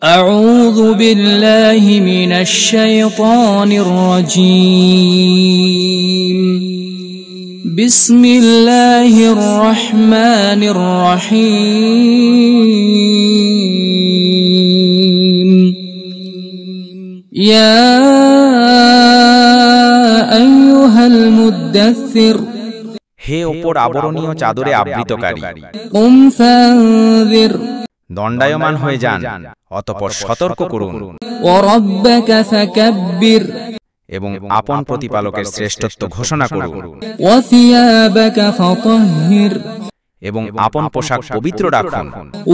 أعوذ بالله من الشيطان الرجيم بسم الله الرحمن الرحيم يا أيها المدثر হে ওপর আবরণীয় চাদরে আবৃতকারী قم فانذر দণ্ডায়মান হয়ে যান অতঃপর সতর্ক করুন وربك فكبر এবং আপন প্রতিপালকের শ্রেষ্ঠত্ব ঘোষণা করুন وثيابك فطهر এবং আপন পোশাক পবিত্র রাখুন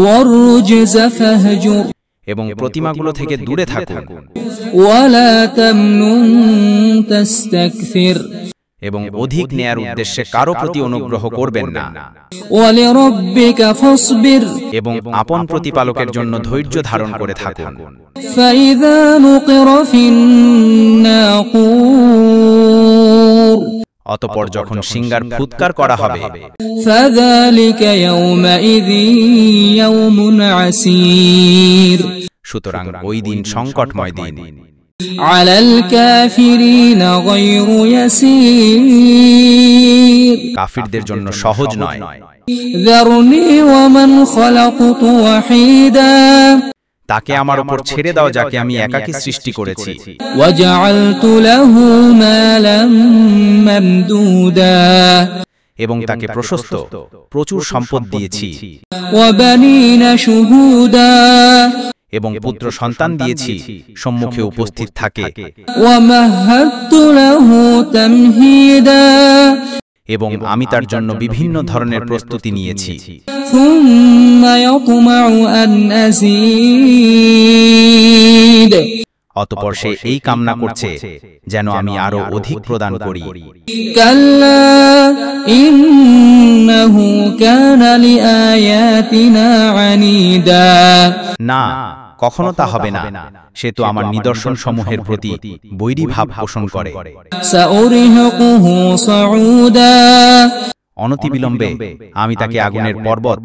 والرجز فاهجر এবং প্রতিমাগুলো থেকে দূরে থাকুন ولا تمنن تستكثر এবং অধিক নেয়ার উদ্দেশ্যে কারো প্রতি অনুগ্রহ করবেন না ولربك فاصبر এবং আপন প্রতিপালকের জন্য ধৈর্য ধারণ করে থাকুন فإذا نقر في الناقور অতঃপর যখন সিংগার ফুৎকার করা হবে فذلك يومئذ يوم عسير সুতরাং ওই দিন সংকটময় দিন على الكافرين غير يسير কাফিরদের জন্য সহজ নয় ذرني ومن خلقت وحيدا তাকে আমার উপর ছেড়ে দাও যাকে আমি একাকী সৃষ্টি করেছি وجعلت له مالا ممدودا এবং তাকে প্রশস্ত প্রচুর সম্পদ দিয়েছি وبنين شهودا এবং পুত্র সন্তান দিয়েছি সম্মুখে উপস্থিত থাকে ومهدت له تمهيدا এবং আমি তার জন্য বিভিন্ন ধরনের প্রস্তুতি নিয়েছি ثم يطمع أن أزيد অতঃপর সে এই কামনা করছে যেন আমি আরো অধিক প্রদান করি كلا إنه كان لآياتنا عنيدا না কখনো তা হবে না সে তো আমার নিদর্শন সমূহের প্রতি বৈরী ভাব পোষণ করে سأرهقه صعودا অনতিবিলম্বে আমি তাকে আগুনের পর্বত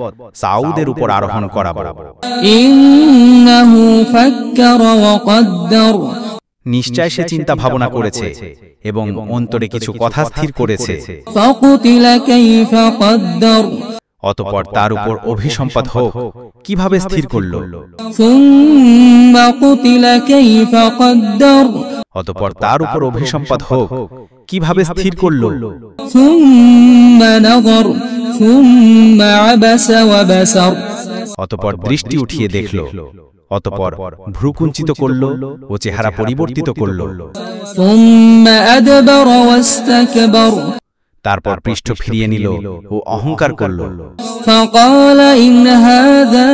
সাউদের উপর আরোহণ করাবো إنه فكر وقدر নিশ্চয় সে চিন্তা ভাবনা করেছে এবং অন্তরে কিছু কথা স্থির করেছে فقتل كيف قدر অতঃপর তার উপর অভিসম্পাত হোক কিভাবে স্থির করল ثم قتل كيف قدر অতঃপর তার উপর অভিসম্পাত হোক কিভাবে স্থির করল ثم نظر ثم عبس وبسر অতঃপর দৃষ্টি উঠিয়ে দেখল অতঃপর ভ্রুকুঞ্চিত করল ও চেহারা পরিবর্তিত করল ثم أدبر واستكبر তারপর পৃষ্ঠ ফিরিয়ে নিল ও অহংকার করল فقال إن هذا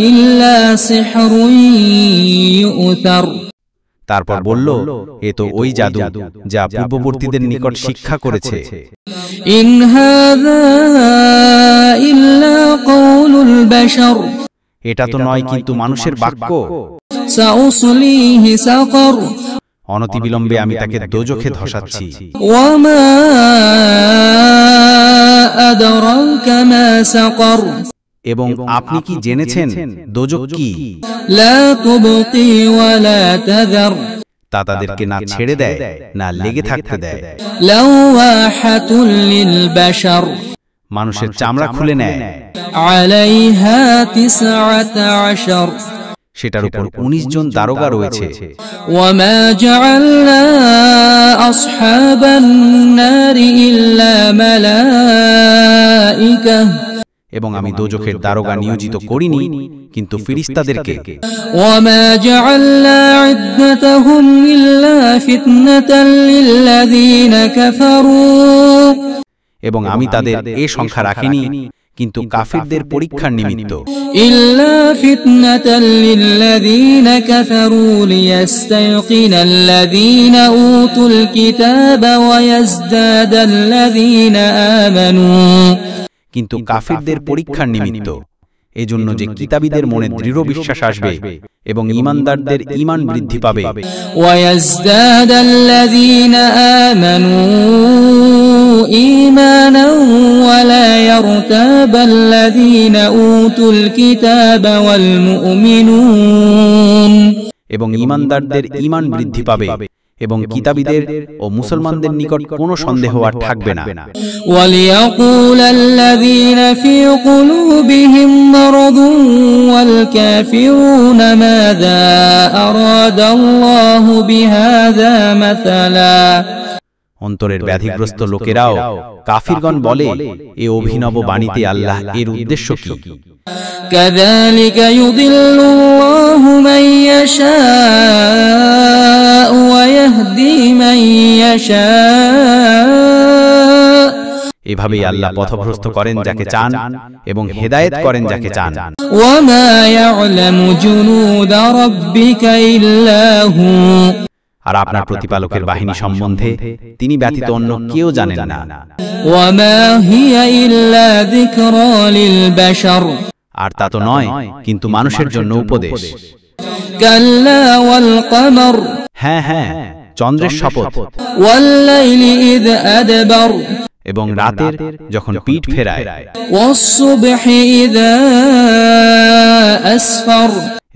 إلا سحر يؤثر তারপর বলল এ তো ওই জাদু যা পূর্ববর্তীদের নিকট শিক্ষা করেছে إن هذا إلا قول البشر এটা তো নয় কিন্তু মানুষের বাক্য سأصليه سقر অনতিবিলম্বে আমি তাকে দোজখে ধসাচ্ছি وما أدراك ما سقر এবং আপনি কি জেনেছেন দোজখ কি لا تبقي ولا تذر তা তাদেরকে না ছেড়ে দেয় না লেগে থাকতে দেয় لواحة للبشر মানুষের চামড়া খুলে নেয় عليها 19 সেটার উপর 19 জন দারোগা রয়েছে وما جعلنا أصحاب النار إلا ملائكة এবং আমি দোজখের দারোগা নিয়োজিত করিনি কিন্তু ফেরেশতাদেরকে وما جعلنا عدتهم إلا فتنة للذين كفروا এবং আমি তাদের এই সংখ্যা রাখিনি কিন্তু কাফিরদের পরীক্ষার নিমিত্ত إلا فتنة للذين كفروا ليستيقن الذين أوتوا الكتاب ويزداد الذين آمنوا কিন্তু কাফিরদের পরীক্ষার নিমিত্ত এজন্য যে কিতাবীদের মনে দৃঢ় বিশ্বাস আসবে এবং ঈমানদারদের ঈমান বৃদ্ধি পাবে। وَيَزْدَادَ الَّذِينَ آمَنُوا إيمانا ولا يرتاب الذين أوتوا الكتاب والمؤمنون এবং ঈমানদারদের ঈমান বৃদ্ধি পাবে এবং কিতাবীদের ও মুসলমানদের নিকট কোনো সন্দেহ আর থাকবে না। وَلِيَقُولَ الَّذِينَ فِي قُلُوبِهِم مَّرَضٌ وَالْكَافِرُونَ مَاذَا أَرَادَ اللَّهُ بِهَذَا مَثَلًا অন্তরের ব্যাধিগ্রস্ত লোকেরাও কাফিরগণ বলে, এ অভিনব বাণীতে আল্লাহ এর উদ্দেশ্য কি? كَذَلِكَ يُضِلُّ اللَّهُ مَن يَشَاءُ وَيَهْدِي مَن يَشَاءُ এভাবেই আল্লাহ পথভ্রষ্ট করেন যাকে চান এবং হেদায়েত করেন যাকে চান। وَمَا يَعْلَمُ جُنُودَ رَبِّكَ إِلَّا هُوَ আর আপনার প্রতিপালকের বাহিনী সম্বন্ধে তিনি ব্যতীত অন্য কেউ জানেন না। وَمَا هِيَ إِلَّا ذِكْرَى لِلْبَشَرِ আর তা তো নয়, কিন্তু মানুষের জন্য উপদেশ। كَلَّا وَالْقَمَرِ হ্যাঁ হ্যাঁ, চন্দ্রের শপথ। وَاللَّيْلِ إِذْ أَدْبَرَ এবং রাতের যখন পিঠ ফেরায়। وَالصُّبْحِ إِذَا أَسْفَرَ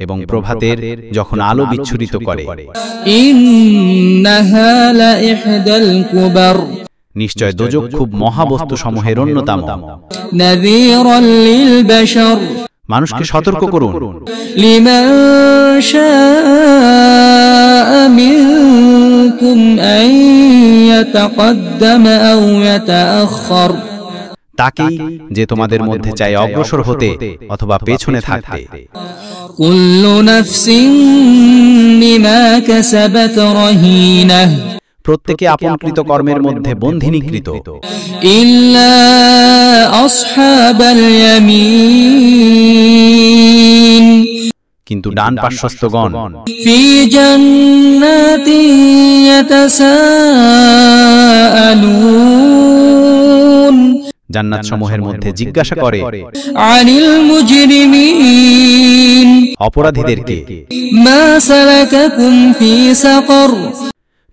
এবং প্রভাতের যখন আলো বিচ্ছুরিত করে। إِنَّهَا لَإِحْدَى الْكُبَرِ নিশ্চয় দোজখ খুব মহাবস্তু সমূহের অন্যতম। نَذِيرًا لِلْبَشَرِ মানুষকে সতর্ক করুন। لِمَن شَاءَ مِنكُمْ أَن يَتَقَدَّمَ أَوْ يَتَأَخَّرَ তাকেই যে তোমাদের মধ্যে চায় অগ্রসর হতে অথবা পেছনে থাকতে। كُلُّ نَفْسٍ بِمَا كَسَبَتْ رَهِينَةٌ প্রত্যেকে আপনকৃত কর্মের মধ্যে বন্ধিনীকৃত, إِلَّا أَصْحَابَ الْيَمِينِ কিন্তু ডান পার্শ্বস্থগণ فِي جَنَّاتٍ يَتَسَاءَلُونَ জান্নাত সমূহের মধ্যে জিজ্ঞাসা করে عَنِ الْمُجْرِمِينَ অপরাধীদেরকে, مَا سَلَكَكُمْ فِي سَقَرَ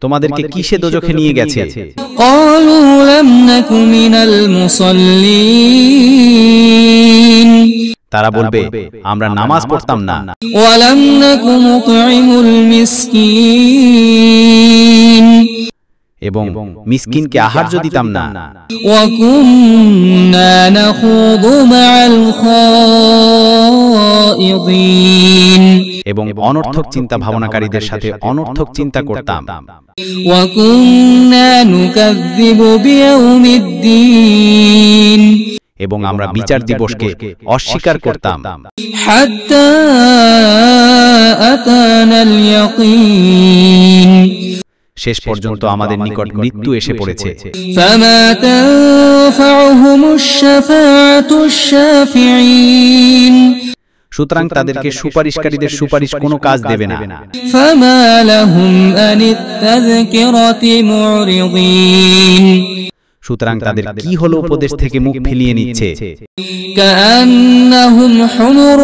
তোমাদেরকে কিসে দোজখে নিয়ে গেছে? قَالُوا لَمْ نَكُ مِنَ الْمُصَلِّينَ তারা বলবে, আমরা নামাজ পড়তাম না وَلَمْ نَكُ نُطْعِمُ الْمِسْكِينَ এবং মিসকিনকে আহার্য দিতাম না, وَكُنَّا نَخُوضُ مَعَ الْخَائِضِينَ এবং অনর্থক চিন্তা ভাবনাকারীদের সাথে অনর্থক চিন্তা করতাম, وَكُنَّا نُكَذِّبُ بِيَوْمِ الدِّينِ এবং আমরা বিচার দিবসকে অস্বীকার করতাম, حَتَّى أَتَانَا الْيَقِينُ শেষ পর্যন্ত আমাদের নিকট মৃত্যু এসে পড়েছে। فَمَا تَنفَعُهُمُ الشَّفَاعَةُ الشَّافِعِينَ সুতরাং তাদেরকে সুপারিশকারীদের সুপারিশ কোনো কাজ দেবে না। فَمَا لَهُمْ عَنِ التَّذْكِرَةِ مُعْرِضِينَ সুতরাং তাদের কি হলো উপদেশ থেকে মুখ ফিরিয়ে নিচ্ছে। كَأَنَّهُمْ حُمُرٌ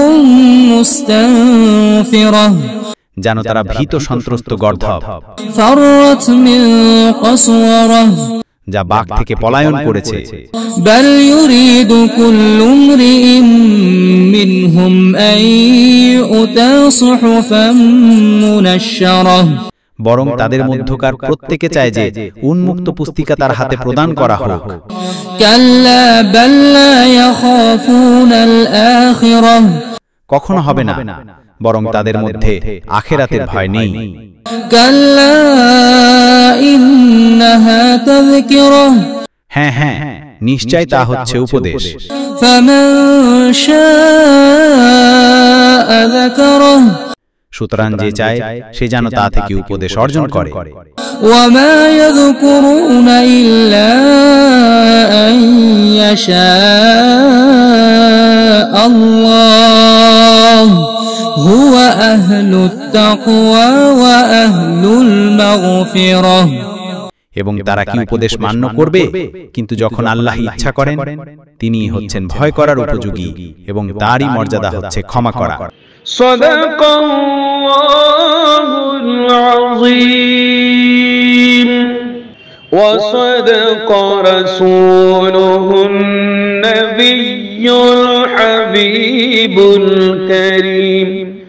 مُسْتَنفِرَةٌ যেন তারা ভীত সন্ত্রস্ত গর্দভ, فَرَّتْ مِنْ قَسْوَرَةٍ যা বাঘ থেকে পলায়ন করেছে। بَلْ يُرِيدُ كُلُّ امْرِئٍ مِّنْهُمْ أَن يُؤْتَىٰ صُحُفًا مُّنَشَّرَةً বরং তাদের মধ্যকার প্রত্যেকে চায় যে উন্মুক্ত পুস্তিকা তার হাতে প্রদান করা হোক। كَلَّا بَل لَّا يَخَافُونَ الْآخِرَةَ কখনো হবে না, বরং তাদের মধ্যে আখিরাতের ভয় নেই। كَلَّا إِنَّهَا تَذْكِرَةٌ হ্যাঁ হ্যাঁ, নিশ্চয় তা হচ্ছে উপদেশ। فَمَن شَاءَ ذَكَرَهُ সুতরাং যে চায় সে যেন তা থেকে উপদেশ অর্জন করে। وَمَا يَذْكُرُونَ إِلَّا أَن يَشَاءَ اللَّهُ هُوَ أَهْلُ التَّقْوَى وَأَهْلُ الْمَغْفِرَةِ এবং তারা কি উপদেশ মান্য করবে, কিন্তু যখন আল্লাহ ইচ্ছা করেন তিনি হচ্ছেন ভয় করার উপযোগী এবং তারই মর্যাদা হচ্ছে ক্ষমা করা। সাদাকাল্লাহুল আযীম। وصدق رسوله النبي الحبيب الكريم